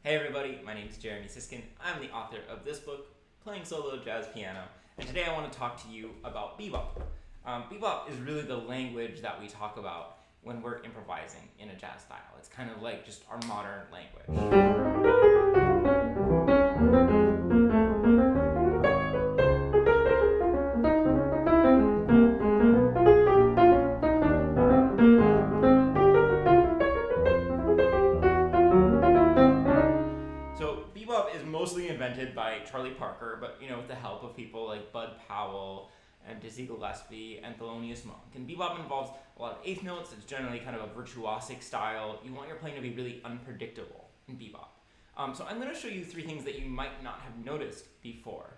Hey everybody, my name is Jeremy Siskind. I'm the author of this book, Playing Solo Jazz Piano, and today I want to talk to you about bebop. Bebop is really the language that we talk about when we're improvising in a jazz style. It's kind of like just our modern language. So bebop is mostly invented by Charlie Parker, but with the help of people like Bud Powell and Dizzy Gillespie and Thelonious Monk. And bebop involves a lot of eighth notes. It's generally kind of a virtuosic style. You want your playing to be really unpredictable in bebop. So I'm going to show you three things that you might not have noticed before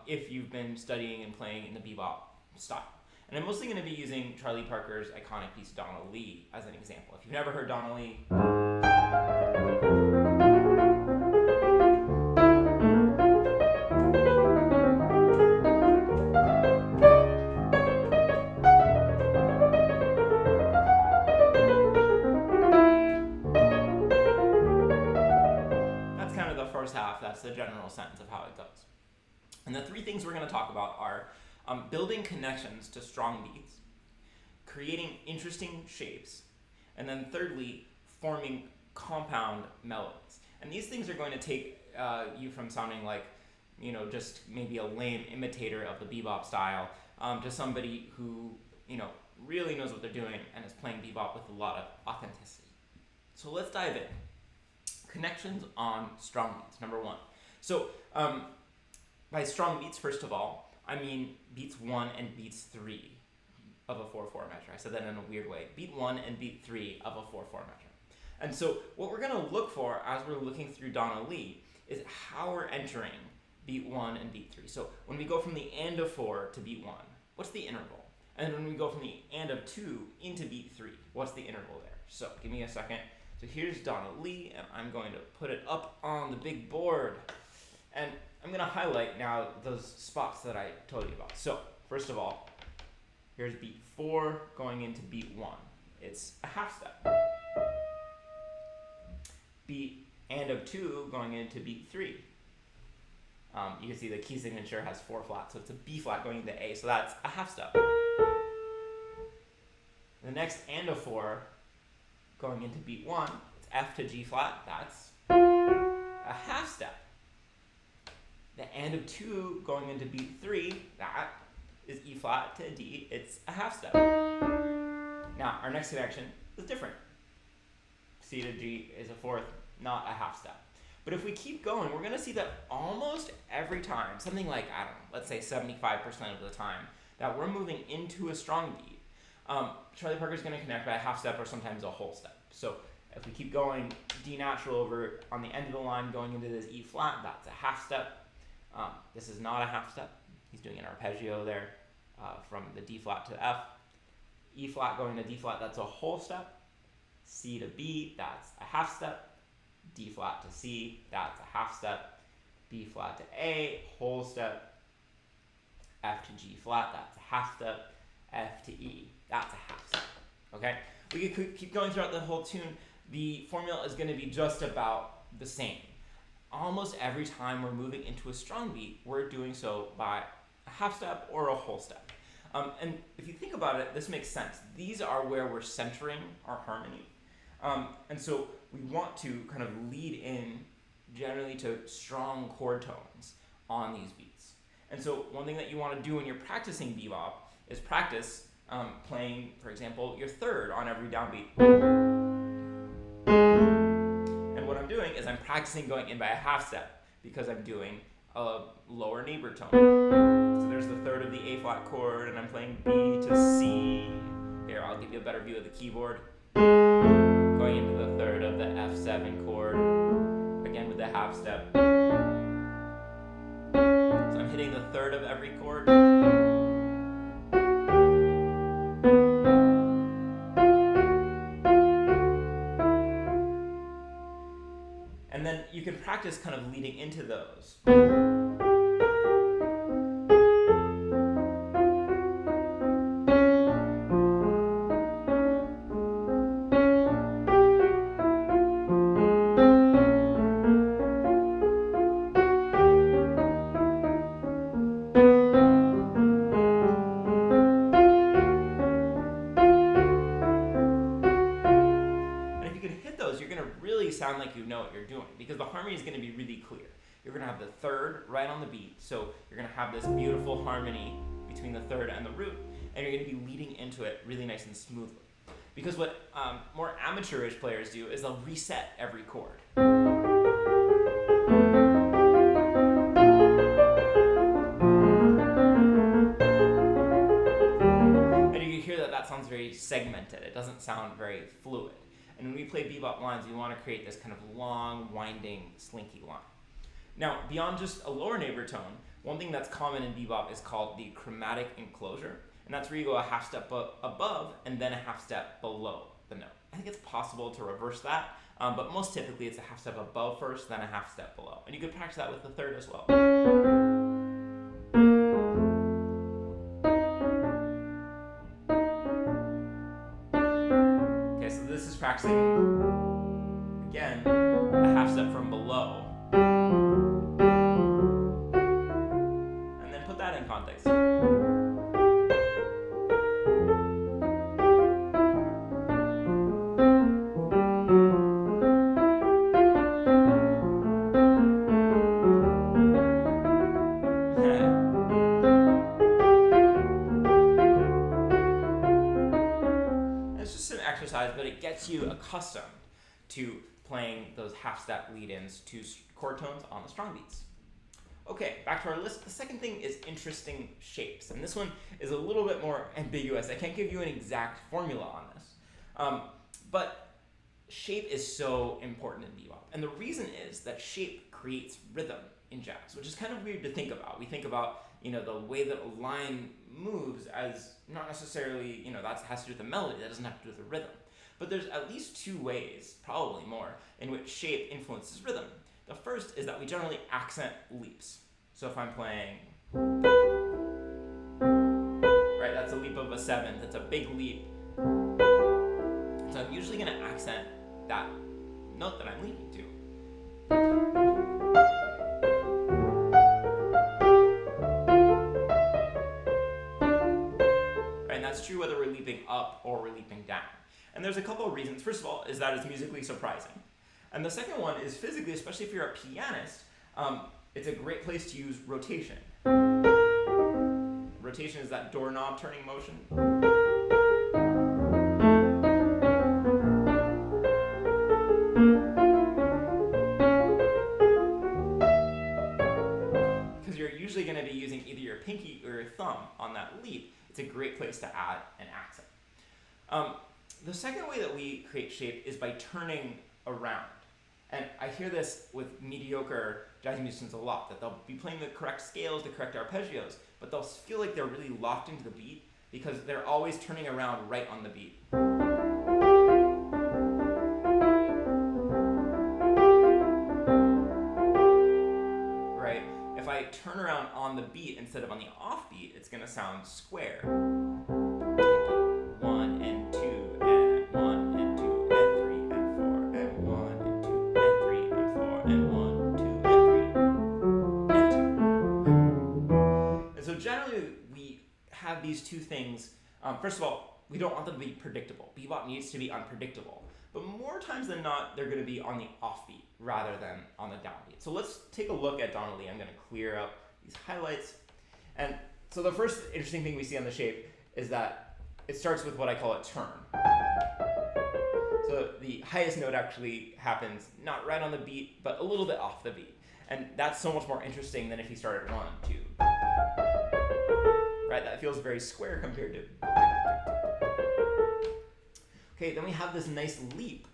if you've been studying and playing in the bebop style. And I'm mostly going to be using Charlie Parker's iconic piece Donna Lee as an example. If you've never heard Donna Lee, first half, that's the general sense of how it goes. And the three things we're going to talk about are building connections to strong beats, creating interesting shapes, and then thirdly, forming compound melodies. And these things are going to take you from sounding like, just maybe a lame imitator of the bebop style to somebody who, really knows what they're doing and is playing bebop with a lot of authenticity. So let's dive in. Connections on strong beats, number one. So by strong beats, first of all, I mean beats 1 and beats 3 of a 4/4 measure. I said that in a weird way. Beat 1 and beat 3 of a 4/4 measure. And so what we're going to look for as we're looking through Donna Lee is how we're entering beat 1 and beat 3. So when we go from the and of 4 to beat 1, what's the interval? And when we go from the and of 2 into beat 3, what's the interval there? So give me a second. So here's Donna Lee, and I'm going to put it up on the big board. And I'm going to highlight now those spots that I told you about. So first of all, here's beat 4 going into beat 1. It's a half step. Beat and of 2 going into beat 3. You can see the key signature has 4 flats, so it's a B flat going into A, so that's a half step. The next and of 4 going into beat 1, it's F to G flat, that's a half step. The and of 2 going into beat 3, that is E flat to D, it's a half step. Now, our next connection is different. C to G is a fourth, not a half step. But if we keep going, we're going to see that almost every time, something like, let's say 75% of the time, that we're moving into a strong beat, Charlie Parker's going to connect by a half step or sometimes a whole step. So if we keep going, D natural over on the end of the line going into this E flat, that's a half step. This is not a half step. He's doing an arpeggio there from the D flat to F. E flat going to D flat, that's a whole step. C to B, that's a half step. D flat to C, that's a half step. B flat to A, whole step. F to G flat, that's a half step. F to E, that's a half step. Okay? We could keep going throughout the whole tune. The formula is going to be just about the same. Almost every time we're moving into a strong beat, we're doing so by a half step or a whole step. And if you think about it, this makes sense. These are where we're centering our harmony. And so we want to kind of lead in generally to strong chord tones on these beats. And so one thing that you want to do when you're practicing bebop is practice playing, for example, your third on every downbeat. And what I'm doing is I'm practicing going in by a half step because I'm doing a lower neighbor tone. So there's the third of the A flat chord, and I'm playing B to C. Here, I'll give you a better view of the keyboard. Going into the third of the F7 chord, again with the half step. So I'm hitting the third of every chord. And then you can practice kind of leading into those. really sound like you know what you're doing, because the harmony is going to be really clear. You're going to have the third right on the beat, so you're going to have this beautiful harmony between the third and the root, and you're going to be leading into it really nice and smoothly. Because what more amateurish players do is they'll reset every chord. And you can hear that sounds very segmented. It doesn't sound very fluid. And when we play bebop lines, we want to create this kind of long, winding, slinky line. Now, beyond just a lower neighbor tone, one thing that's common in bebop is called the chromatic enclosure. And that's where you go a half step above and then a half step below the note. I think it's possible to reverse that, but most typically it's a half step above first, then a half step below. And you could practice that with the third as well. Okay, so this is practicing, again, a half step from below. And then put that in context. But it gets you accustomed to playing those half-step lead-ins to chord tones on the strong beats. Okay, back to our list. The second thing is interesting shapes, and this one is a little bit more ambiguous. I can't give you an exact formula on this, but shape is so important in bebop, and the reason is that shape creates rhythm in jazz, which is kind of weird to think about. We think about, the way that a line moves as not necessarily, that has to do with the melody. That doesn't have to do with the rhythm. But there's at least two ways, probably more, in which shape influences rhythm. The first is that we generally accent leaps. So if I'm playing, right, that's a leap of a seventh. It's a big leap. So I'm usually going to accent that note that I'm leaping to. Right, and that's true whether we're leaping up or we're leaping down. And there's a couple of reasons. First of all, is that it's musically surprising. And the second one is physically, especially if you're a pianist, it's a great place to use rotation. Rotation is that doorknob turning motion. Because you're usually going to be using either your pinky or your thumb on that leap. It's a great place to add an accent. The second way that we create shape is by turning around. And I hear this with mediocre jazz musicians a lot, that they'll be playing the correct scales, the correct arpeggios, but they'll feel like they're really locked into the beat because they're always turning around right on the beat. Right? If I turn around on the beat instead of on the off beat, it's going to sound square. These two things, first of all, we don't want them to be predictable. Bebop needs to be unpredictable. But more times than not, they're going to be on the offbeat rather than on the downbeat. So let's take a look at Donna Lee. I'm going to clear up these highlights. And so the first interesting thing we see on the shape is that it starts with what I call a turn. So the highest note actually happens not right on the beat, but a little bit off the beat. And that's so much more interesting than if you started 1, 2. Right, that feels very square compared to. Okay, then we have this nice leap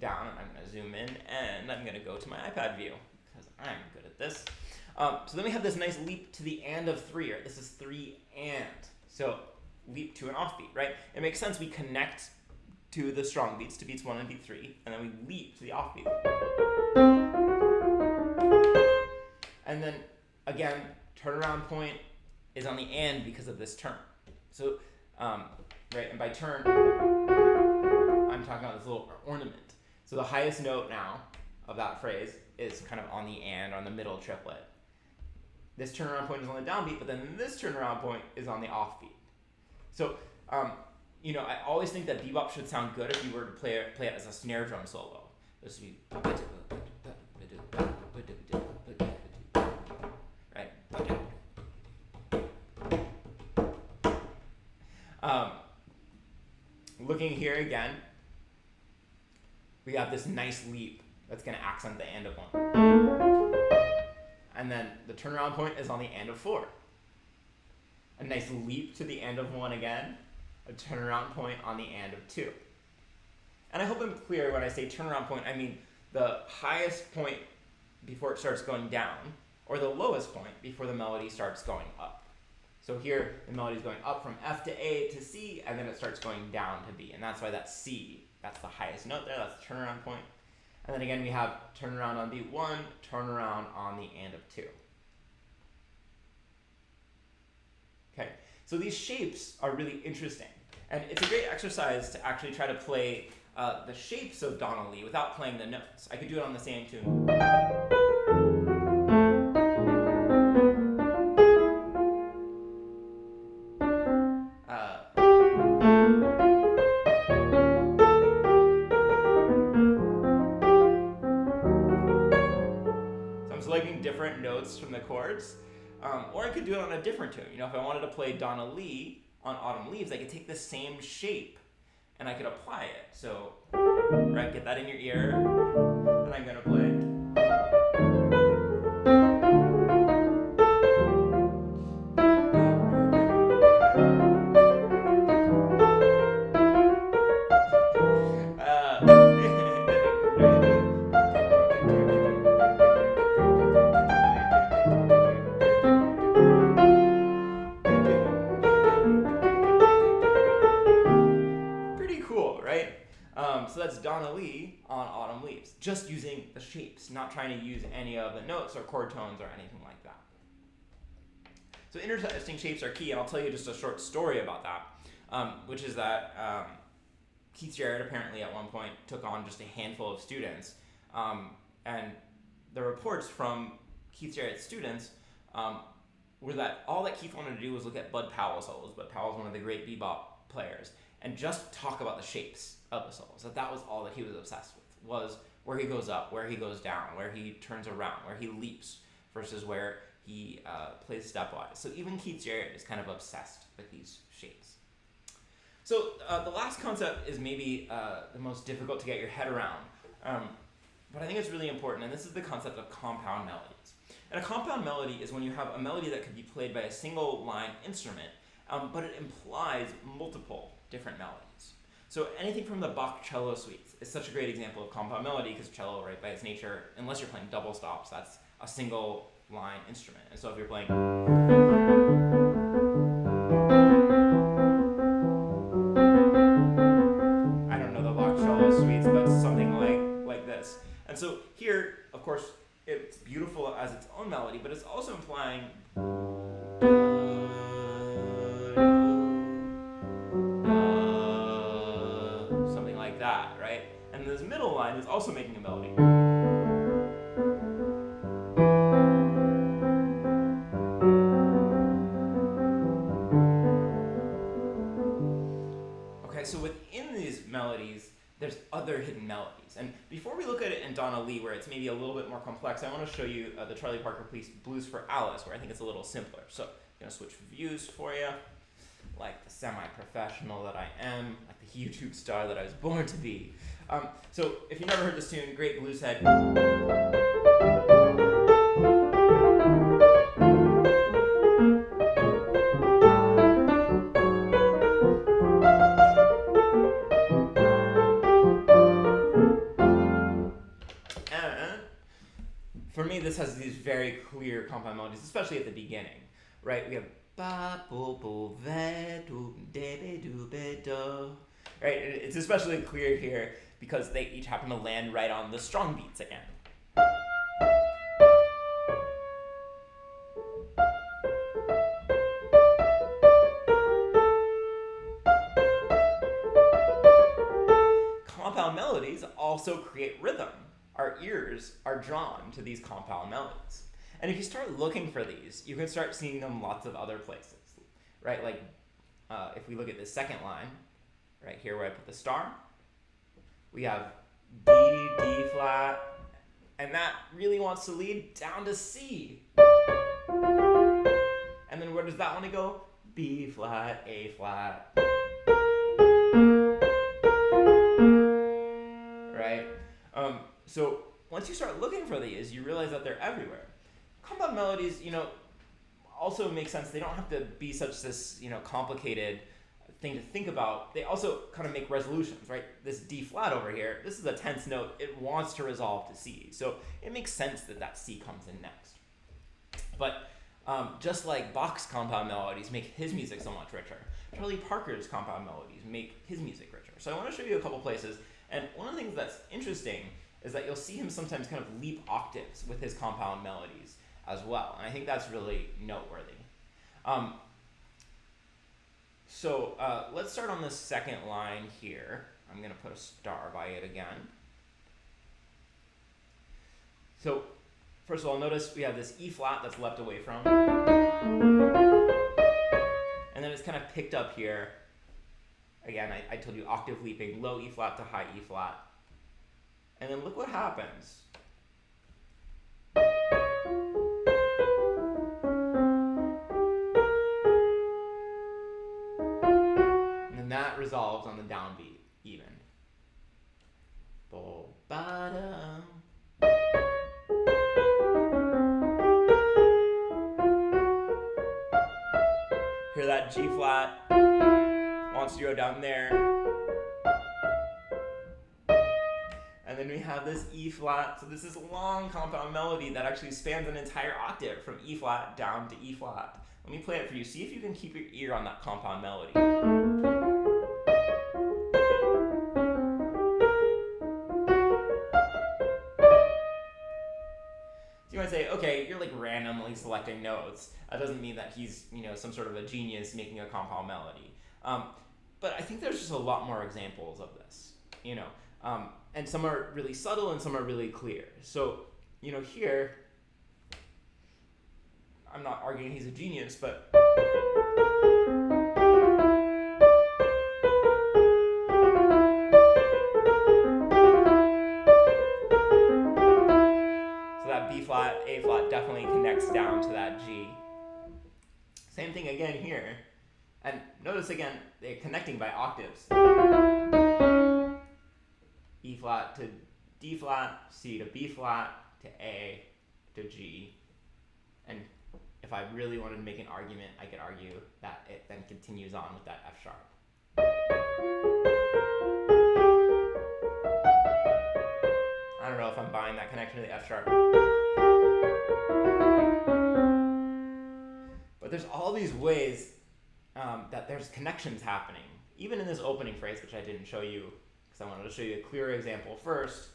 down, and I'm going to zoom in, and I'm going to go to my iPad view, because I'm good at this. So then we have this nice leap to the and of 3, right? This is 3 and. So leap to an offbeat, right? It makes sense. We connect to the strong beats, to beats 1 and beat 3, and then we leap to the offbeat. And then, again, turnaround point is on the and because of this turn. So, right, and by turn, I'm talking about this little ornament. So the highest note now of that phrase is kind of on the and, on the middle triplet. This turnaround point is on the downbeat, but then this turnaround point is on the offbeat. So, I always think that bebop should sound good if you were to play it as a snare drum solo. This would be right. Looking here again, we have this nice leap that's going to accent the and of 1. And then the turnaround point is on the and of 4. A nice leap to the and of 1 again, a turnaround point on the and of 2. And I hope I'm clear when I say turnaround point, I mean the highest point before it starts going down, or the lowest point before the melody starts going up. So here, the melody is going up from F to A to C, and then it starts going down to B. And that's why that's C. That's the highest note there. That's the turnaround point. And then again, we have turnaround on B1, turnaround on the and of 2. Okay, so these shapes are really interesting. And it's a great exercise to actually try to play the shapes of Donna Lee without playing the notes. I could do it on the same tune. Different notes from the chords, or I could do it on a different tune. You know, if I wanted to play Donna Lee on Autumn Leaves, I could take the same shape and I could apply it. So, right, get that in your ear, and I'm gonna play. So that's Donna Lee on Autumn Leaves, just using the shapes, not trying to use any of the notes or chord tones or anything like that. So intersecting shapes are key, and I'll tell you just a short story about that, which is that Keith Jarrett apparently at one point took on just a handful of students, and the reports from Keith Jarrett's students were that all that Keith wanted to do was look at Bud Powell solos. Bud Powell's one of the great bebop players, and just talk about the shapes of the solos. That was all that he was obsessed with, was where he goes up, where he goes down, where he turns around, where he leaps, versus where he plays stepwise. So even Keith Jarrett is kind of obsessed with these shapes. So the last concept is maybe the most difficult to get your head around, but I think it's really important, and this is the concept of compound melodies. And a compound melody is when you have a melody that could be played by a single line instrument, but it implies multiple different melodies. So anything from the Bach cello suites is such a great example of compound melody, because cello, right, by its nature, unless you're playing double stops, that's a single line instrument. And so if you're playing, I don't know the Bach cello suites, but something like this. And so here, of course, it's beautiful as its own melody, but it's also implying something like that, right? And this middle line is also making a melody. Okay, so within these melodies, there's other hidden melodies. And before we look at it in Donna Lee, where it's maybe a little bit more complex, I want to show you the Charlie Parker Blues for Alice, where I think it's a little simpler. So I'm going to switch views for you, like the semi-professional that I am, like the YouTube star that I was born to be. So if you've never heard this tune, great blues head. For me, this has these very clear compound melodies, especially at the beginning, right? We have ba bo bo ve do de be do be do, right? It's especially clear here because they each happen to land right on the strong beats again. Compound melodies also create rhythm. Our ears are drawn to these compound melodies. And if you start looking for these, you can start seeing them lots of other places, right? Like if we look at the second line, right here where I put the star, we have D, D flat, and that really wants to lead down to C. And then where does that want to go? B flat, A flat. Right? So once you start looking for these, you realize that they're everywhere. Compound melodies, also make sense. They don't have to be such this, complicated thing to think about. They also kind of make resolutions, right? This D flat over here, this is a tense note. It wants to resolve to C. So it makes sense that that C comes in next. But just like Bach's compound melodies make his music so much richer, Charlie Parker's compound melodies make his music richer. So I want to show you a couple places. And one of the things that's interesting is that you'll see him sometimes kind of leap octaves with his compound melodies as well. And I think that's really noteworthy. So let's start on the second line here. I'm going to put a star by it again. So first of all, notice we have this E flat that's left away from. And then it's kind of picked up here. Again, I told you octave leaping, low E flat to high E flat. And then look what happens. And then that resolves on the downbeat, even. Bo, ba, da. Hear that G flat wants to go down there. And then we have this E flat. So this is a long compound melody that actually spans an entire octave from E flat down to E flat. Let me play it for you. See if you can keep your ear on that compound melody. You might say, okay, you're like randomly selecting notes. That doesn't mean that he's, some sort of a genius making a compound melody. But I think there's just a lot more examples of this, and some are really subtle and some are really clear. So, here, I'm not arguing he's a genius, but so that B flat, A flat definitely connects down to that G. Same thing again here. And notice again, they're connecting by octaves. E flat to D flat, C to B flat, to A to G. And if I really wanted to make an argument, I could argue that it then continues on with that F sharp. I don't know if I'm buying that connection to the F sharp. But there's all these ways that there's connections happening, even in this opening phrase, which I didn't show you, because I wanted to show you a clearer example first.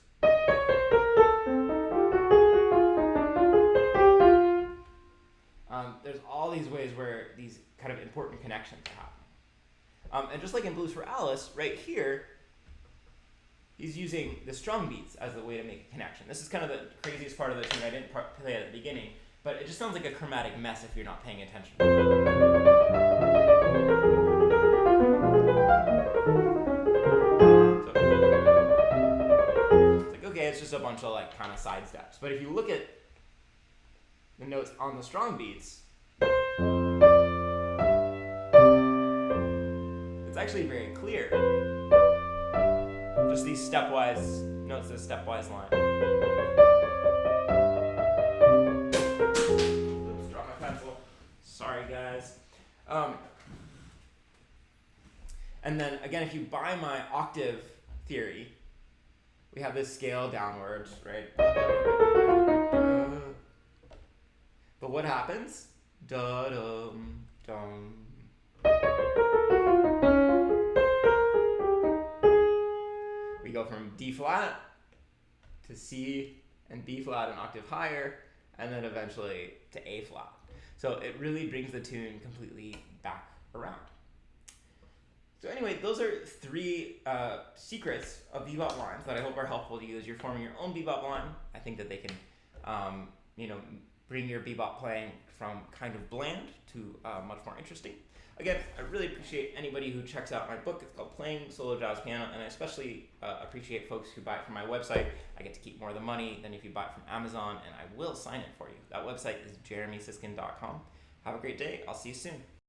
There's all these ways where these kind of important connections are happening. And just like in Blues for Alice, right here, he's using the strum beats as a way to make a connection. This is kind of the craziest part of the tune. I didn't play it at the beginning, but it just sounds like a chromatic mess if you're not paying attention. It's just a bunch of kind of side steps. But if you look at the notes on the strong beats, it's actually very clear. Just these stepwise notes, this stepwise line. Oops, dropped my pencil. Sorry, guys. And then again, if you buy my octave theory, we have this scale downwards, right? But what happens? Da-dum, dum. We go from D flat to C and B flat an octave higher, and then eventually to A flat. So it really brings the tune completely back around. So anyway, those are three secrets of bebop lines that I hope are helpful to you as you're forming your own bebop line. I think that they can, bring your bebop playing from kind of bland to much more interesting. Again, I really appreciate anybody who checks out my book. It's called Playing Solo Jazz Piano, and I especially appreciate folks who buy it from my website. I get to keep more of the money than if you buy it from Amazon, and I will sign it for you. That website is jeremysiskind.com. Have a great day. I'll see you soon.